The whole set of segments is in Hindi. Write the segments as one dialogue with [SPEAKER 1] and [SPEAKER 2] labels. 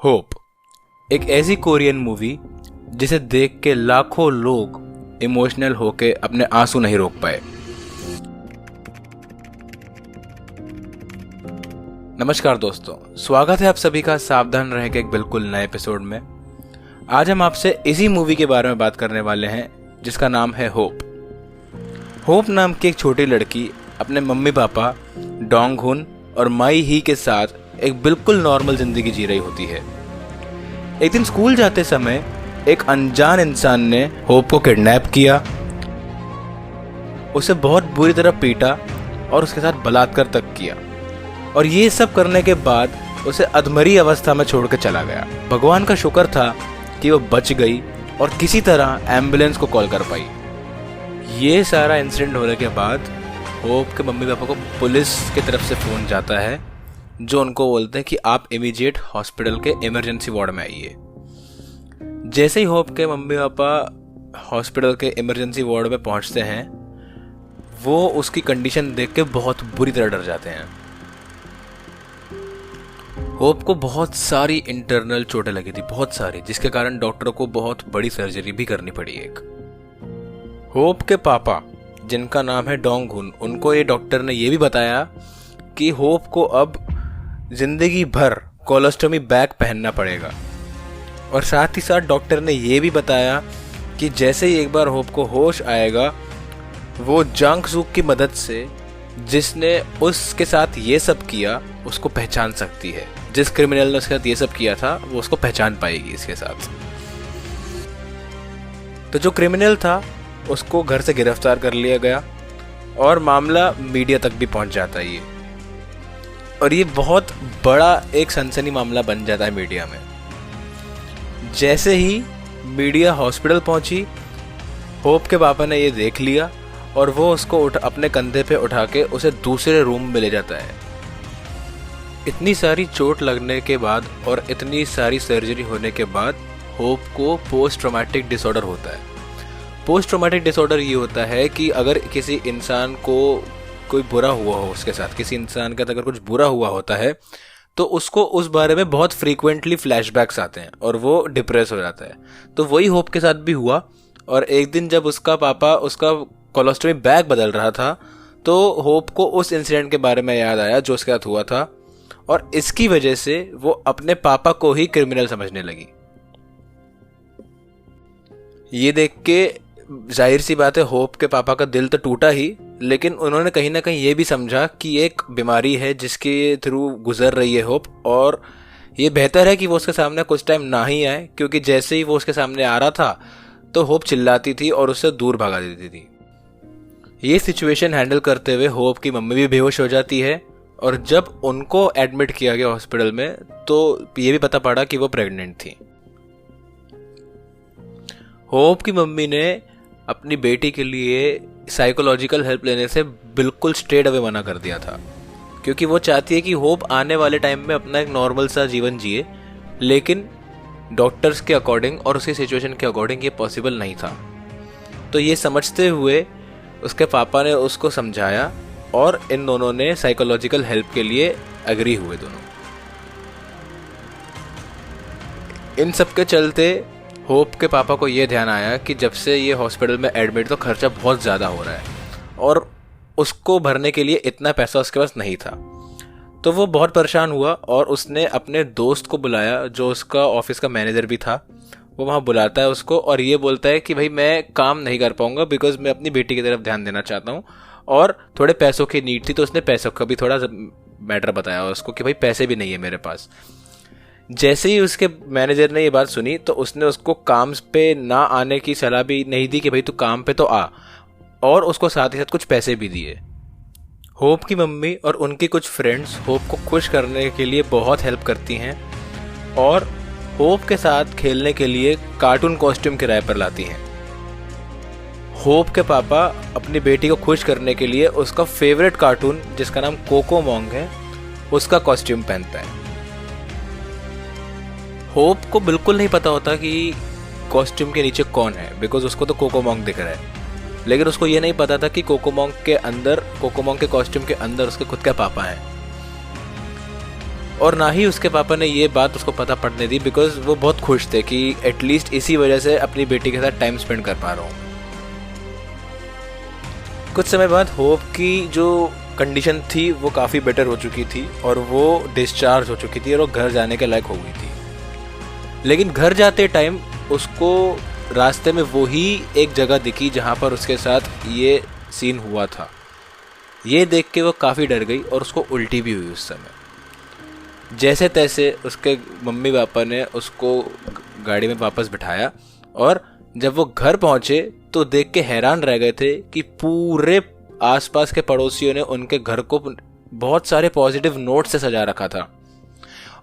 [SPEAKER 1] होप एक ऐसी कोरियन मूवी जिसे देख के लाखों लोग इमोशनल होके अपने आंसू नहीं रोक पाए। नमस्कार दोस्तों, स्वागत है आप सभी का सावधान रह के एक बिल्कुल नए एपिसोड में। आज हम आपसे इसी मूवी के बारे में बात करने वाले हैं जिसका नाम है होप। होप नाम की एक छोटी लड़की अपने मम्मी पापा डोंग हुन और माई ही के साथ एक बिल्कुल नॉर्मल जिंदगी जी रही होती है। एक दिन स्कूल जाते समय एक अनजान इंसान ने होप को किडनैप किया, उसे बहुत बुरी तरह पीटा और उसके साथ बलात्कार तक किया और ये सब करने के बाद उसे अधमरी अवस्था में छोड़ कर चला गया। भगवान का शुक्र था कि वो बच गई और किसी तरह एम्बुलेंस को कॉल कर पाई। ये सारा इंसिडेंट होने के बाद होप के मम्मी पापा को पुलिस की तरफ से फ़ोन जाता है जो उनको बोलते हैं कि आप इमीडिएट हॉस्पिटल के इमरजेंसी वार्ड में आइए। जैसे ही होप के मम्मी पापा हॉस्पिटल के इमरजेंसी वार्ड में पहुंचते हैं, वो उसकी कंडीशन देख के बहुत बुरी तरह डर जाते हैं। होप को बहुत सारी इंटरनल चोटें लगी थी, बहुत सारी, जिसके कारण डॉक्टरों को बहुत बड़ी सर्जरी भी करनी पड़ी। एक होप के पापा जिनका नाम है डोंग हुन, उनको ये डॉक्टर ने ये भी बताया कि होप को अब जिंदगी भर कोलोस्टोमी बैग पहनना पड़ेगा और साथ ही साथ डॉक्टर ने ये भी बताया कि जैसे ही एक बार होप को होश आएगा, वो जांग सूक की मदद से जिसने उसके साथ ये सब किया उसको पहचान सकती है। जिस क्रिमिनल ने उसके साथ ये सब किया था वो उसको पहचान पाएगी इसके साथ। तो जो क्रिमिनल था उसको घर से गिरफ्तार कर लिया गया और मामला मीडिया तक भी पहुंच जाता है और ये बहुत बड़ा एक सनसनी मामला बन जाता है मीडिया में। जैसे ही मीडिया हॉस्पिटल पहुंची, होप के पापा ने ये देख लिया और वो उसको अपने कंधे पे उठा के उसे दूसरे रूम में ले जाता है। इतनी सारी चोट लगने के बाद और इतनी सारी सर्जरी होने के बाद होप को पोस्ट ट्रॉमेटिक डिसऑर्डर होता है। पोस्ट ट्रॉमेटिक डिसऑर्डर ये होता है कि अगर किसी इंसान को कोई बुरा हुआ हो, उसके साथ किसी इंसान के साथ अगर कुछ बुरा हुआ होता है तो उसको उस बारे में बहुत फ्रीक्वेंटली फ्लैशबैक्स आते हैं और वो डिप्रेस हो जाता है। तो वही होप के साथ भी हुआ और एक दिन जब उसका पापा उसका कोलोस्टोमी बैग बदल रहा था तो होप को उस इंसिडेंट के बारे में याद आया जो उसके साथ हुआ था और इसकी वजह से वो अपने पापा को ही क्रिमिनल समझने लगी। ये देख के जाहिर सी बात है होप के पापा का दिल तो टूटा ही, लेकिन उन्होंने कहीं ना कहीं ये भी समझा कि एक बीमारी है जिसके थ्रू गुजर रही है होप और ये बेहतर है कि वो उसके सामने कुछ टाइम ना ही आए, क्योंकि जैसे ही वो उसके सामने आ रहा था तो होप चिल्लाती थी और उससे दूर भगा देती थी। ये सिचुएशन हैंडल करते हुए होप की मम्मी भी बेहोश हो जाती है और जब उनको एडमिट किया गया हॉस्पिटल में तो ये भी पता पड़ा कि वो प्रेग्नेंट थी। होप की मम्मी ने अपनी बेटी के लिए साइकोलॉजिकल हेल्प लेने से बिल्कुल स्ट्रेट अवे मना कर दिया था, क्योंकि वो चाहती है कि होप आने वाले टाइम में अपना एक नॉर्मल सा जीवन जिए, लेकिन डॉक्टर्स के अकॉर्डिंग और उसकी सिचुएशन के अकॉर्डिंग ये पॉसिबल नहीं था। तो ये समझते हुए उसके पापा ने उसको समझाया और इन दोनों ने साइकोलॉजिकल हेल्प के लिए एग्री हुए दोनों। इन सब के चलते होप के पापा को ये ध्यान आया कि जब से ये हॉस्पिटल में एडमिट तो खर्चा बहुत ज़्यादा हो रहा है और उसको भरने के लिए इतना पैसा उसके पास नहीं था। तो वो बहुत परेशान हुआ और उसने अपने दोस्त को बुलाया जो उसका ऑफिस का मैनेजर भी था। वो वहाँ बुलाता है उसको और ये बोलता है कि भाई मैं काम नहीं कर पाऊँगा बिकॉज मैं अपनी बेटी की तरफ ध्यान देना चाहता हूँ और थोड़े पैसों की नीड थी। तो उसने पैसों का भी थोड़ा मैटर बताया उसको कि भाई पैसे भी नहीं है मेरे पास। जैसे ही उसके मैनेजर ने ये बात सुनी तो उसने उसको काम पे ना आने की सलाह भी नहीं दी कि भाई तू काम पे तो आ, और उसको साथ ही साथ कुछ पैसे भी दिए। होप की मम्मी और उनकी कुछ फ्रेंड्स होप को खुश करने के लिए बहुत हेल्प करती हैं और होप के साथ खेलने के लिए कार्टून कॉस्ट्यूम किराए पर लाती हैं। होप के पापा अपनी बेटी को खुश करने के लिए उसका फेवरेट कार्टून जिसका नाम कोकोमोंग है उसका कॉस्ट्यूम पहनता है। होप को बिल्कुल नहीं पता होता कि कॉस्ट्यूम के नीचे कौन है, बिकॉज उसको तो कोकोमोंग दिख रहा है, लेकिन उसको ये नहीं पता था कि कोकोमोंग के कॉस्ट्यूम के अंदर उसके खुद के पापा हैं। और ना ही उसके पापा ने ये बात उसको पता पड़ने दी, बिकॉज वो बहुत खुश थे कि एटलीस्ट इसी वजह से अपनी बेटी के साथ टाइम स्पेंड कर पा रहा हूँ। कुछ समय बाद होप की जो कंडीशन थी वो काफ़ी बेटर हो चुकी थी और वो डिस्चार्ज हो चुकी थी और वो घर जाने के लायक हो गई थी। लेकिन घर जाते टाइम उसको रास्ते में वही एक जगह दिखी जहाँ पर उसके साथ ये सीन हुआ था। ये देख के वो काफ़ी डर गई और उसको उल्टी भी हुई उस समय। जैसे तैसे उसके मम्मी पापा ने उसको गाड़ी में वापस बिठाया और जब वो घर पहुंचे तो देख के हैरान रह गए थे कि पूरे आसपास के पड़ोसियों ने उनके घर को बहुत सारे पॉजिटिव नोट से सजा रखा था।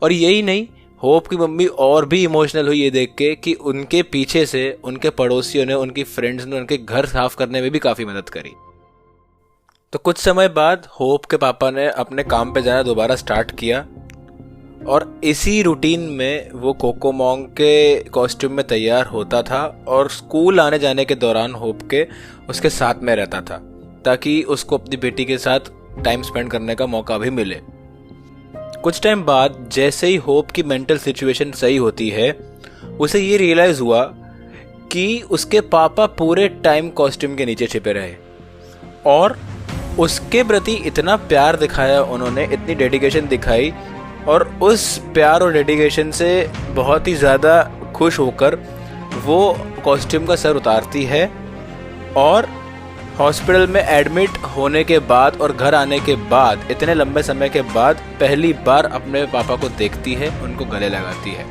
[SPEAKER 1] और यही नहीं, होप की मम्मी और भी इमोशनल हुई ये देख के कि उनके पीछे से उनके पड़ोसियों ने, उनकी फ्रेंड्स ने उनके घर साफ करने में भी काफ़ी मदद करी। तो कुछ समय बाद होप के पापा ने अपने काम पे जाना दोबारा स्टार्ट किया और इसी रूटीन में वो कोकोमोंग के कॉस्ट्यूम में तैयार होता था और स्कूल आने जाने के दौरान होप के उसके साथ में रहता था ताकि उसको अपनी बेटी के साथ टाइम स्पेंड करने का मौका भी मिले। कुछ टाइम बाद जैसे ही होप की मेंटल सिचुएशन सही होती है, उसे ये रियलाइज हुआ कि उसके पापा पूरे टाइम कॉस्ट्यूम के नीचे छिपे रहे और उसके प्रति इतना प्यार दिखाया उन्होंने, इतनी डेडिकेशन दिखाई और उस प्यार और डेडिकेशन से बहुत ही ज़्यादा खुश होकर वो कॉस्ट्यूम का सर उतारती है और हॉस्पिटल में एडमिट होने के बाद और घर आने के बाद इतने लंबे समय के बाद पहली बार अपने पापा को देखती है, उनको गले लगाती है।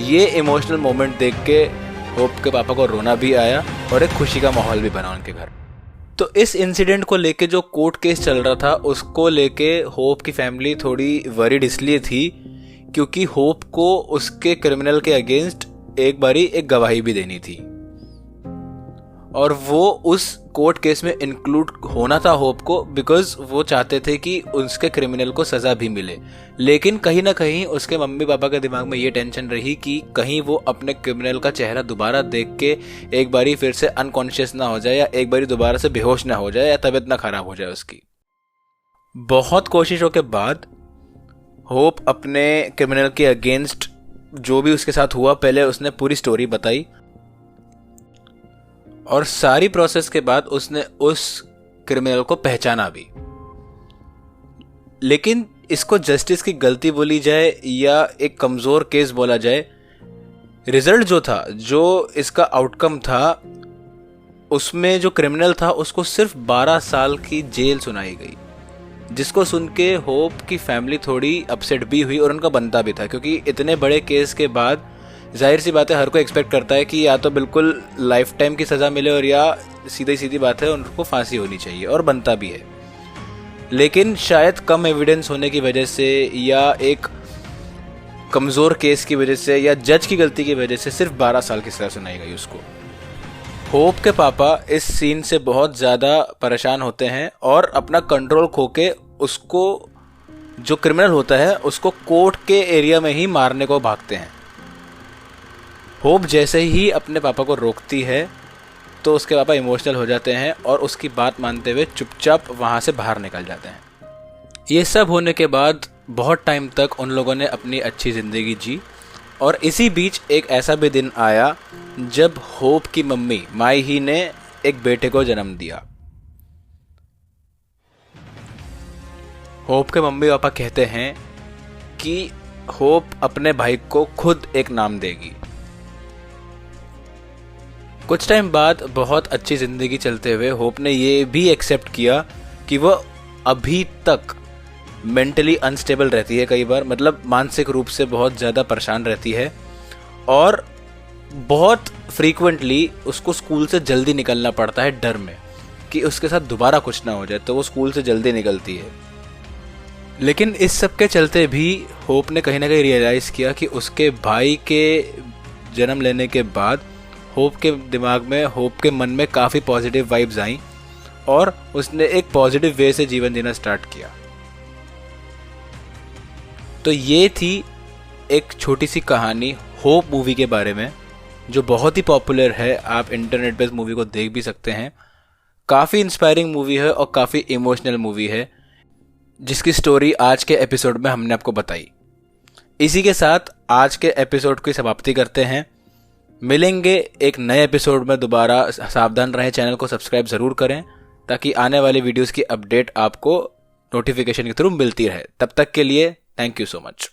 [SPEAKER 1] ये इमोशनल मोमेंट देख के होप के पापा को रोना भी आया और एक खुशी का माहौल भी बना उनके घर। तो इस इंसिडेंट को लेके जो कोर्ट केस चल रहा था उसको लेके होप की फैमिली थोड़ी वरीड इसलिए थी क्योंकि होप को उसके क्रिमिनल के अगेंस्ट एक बारी एक गवाही भी देनी थी और वो उस कोर्ट केस में इंक्लूड होना था होप को, बिकॉज वो चाहते थे कि उसके क्रिमिनल को सज़ा भी मिले। लेकिन कहीं ना कहीं उसके मम्मी पापा के दिमाग में ये टेंशन रही कि कहीं वो अपने क्रिमिनल का चेहरा दोबारा देख के एक बारी फिर से अनकॉन्शियस ना हो जाए या एक बारी दोबारा से बेहोश ना हो जाए या तबीयत ना खराब हो जाए उसकी। बहुत कोशिशों के बाद होप अपने क्रिमिनल के अगेंस्ट जो भी उसके साथ हुआ पहले उसने पूरी स्टोरी बताई और सारी प्रोसेस के बाद उसने उस क्रिमिनल को पहचाना भी। लेकिन इसको जस्टिस की गलती बोली जाए या एक कमज़ोर केस बोला जाए, रिजल्ट जो था, जो इसका आउटकम था, उसमें जो क्रिमिनल था उसको सिर्फ 12 साल की जेल सुनाई गई, जिसको सुन के होप की फैमिली थोड़ी अपसेट भी हुई और उनका बनता भी था क्योंकि इतने बड़े केस के बाद जाहिर सी बात है हर कोई एक्सपेक्ट करता है कि या तो बिल्कुल लाइफ टाइम की सज़ा मिले और या सीधी बात है उनको फांसी होनी चाहिए और बनता भी है। लेकिन शायद कम एविडेंस होने की वजह से या एक कमज़ोर केस की वजह से या जज की गलती की वजह से सिर्फ 12 साल की सज़ा सुनाई गई उसको। होप के पापा इस सीन से बहुत ज़्यादा परेशान होते हैं और अपना कंट्रोल खो के उसको, जो क्रिमिनल होता है, उसको कोर्ट के एरिया में ही मारने को भागते हैं। होप जैसे ही अपने पापा को रोकती है तो उसके पापा इमोशनल हो जाते हैं और उसकी बात मानते हुए चुपचाप वहाँ से बाहर निकल जाते हैं। ये सब होने के बाद बहुत टाइम तक उन लोगों ने अपनी अच्छी ज़िंदगी जी और इसी बीच एक ऐसा भी दिन आया जब होप की मम्मी माई ही ने एक बेटे को जन्म दिया। होप के मम्मी पापा कहते हैं कि होप अपने भाई को खुद एक नाम देगी। कुछ टाइम बाद बहुत अच्छी ज़िंदगी चलते हुए होप ने ये भी एक्सेप्ट किया कि वह अभी तक मेंटली अनस्टेबल रहती है, कई बार मतलब मानसिक रूप से बहुत ज़्यादा परेशान रहती है और बहुत फ्रीक्वेंटली उसको स्कूल से जल्दी निकलना पड़ता है डर में कि उसके साथ दोबारा कुछ ना हो जाए, तो वो स्कूल से जल्दी निकलती है। लेकिन इस सब के चलते भी होप ने कहीं ना कहीं रियलाइज़ किया कि उसके भाई के जन्म लेने के बाद होप के दिमाग में, होप के मन में काफ़ी पॉजिटिव वाइब्स आई और उसने एक पॉजिटिव वे से जीवन जीना स्टार्ट किया। तो ये थी एक छोटी सी कहानी होप मूवी के बारे में जो बहुत ही पॉपुलर है। आप इंटरनेट पे इस मूवी को देख भी सकते हैं। काफ़ी इंस्पायरिंग मूवी है और काफ़ी इमोशनल मूवी है। जिसकी स्टोरी आज के एपिसोड में हमने आपको बताई। इसी के साथ आज के एपिसोड की समाप्ति करते हैं। मिलेंगे एक नए एपिसोड में दोबारा। सावधान रहें, चैनल को सब्सक्राइब ज़रूर करें ताकि आने वाले वीडियोस की अपडेट आपको नोटिफिकेशन के थ्रू मिलती रहे। तब तक के लिए थैंक यू सो मच।